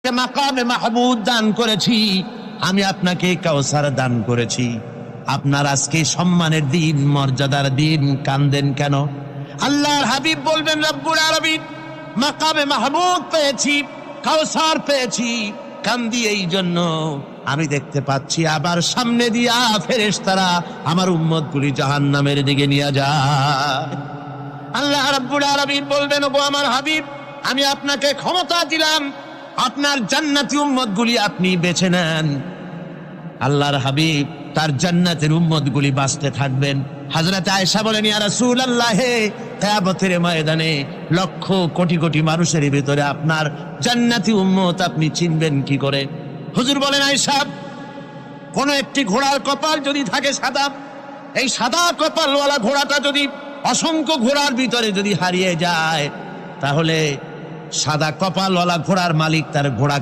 মাকামে মাহমুদ দান করেছি, আমি আপনাকে কাউসার দান করেছি। আপনার আজকে সম্মানের দিন, মর্যাদার দিন, কান্দেন কেন? আল্লাহর হাবিব বলবেন, রব্বুল আলামিন মাকামে মাহমুদ পেয়েছি, কাউসার পেয়েছি, কান্দি এই জন্য আমি দেখতে পাচ্ছি আবার সামনে দিয়া ফেরেশতারা আমার উম্মতগুলি জাহান্নামের দিকে নিয়ে যায়। আল্লাহ রাব্বুল আলামিন বলবেন, ওগো আমার হাবিব, আমি আপনাকে ক্ষমতা দিলাম, আপনার জান্নাতি উম্মতগুলি আপনি বেছে নেন। আল্লাহর হাবিব তার জান্নাতের উম্মতগুলি বাঁচতে থাকবেন। হযরত আয়েশা বলেন, ইয়া রাসূলুল্লাহ, কিয়ামতের ময়দানে লক্ষ কোটি কোটি মানুষের ভিতরে আপনার জান্নাতি উম্মত আপনি চিনবেন কি করে? হুজুর বলেন, আয়েশা, কোন একটি ঘোড়ার কপাল যদি থাকে সাদা, এই সাদা কপালওয়ালা ঘোড়াটা যদি অসংখ্য ঘোড়ার ভিতরে যদি হারিয়ে যায়, তাহলে সাদা কপালওয়ালা ঘোড়ার মালিক তার ঘোড়া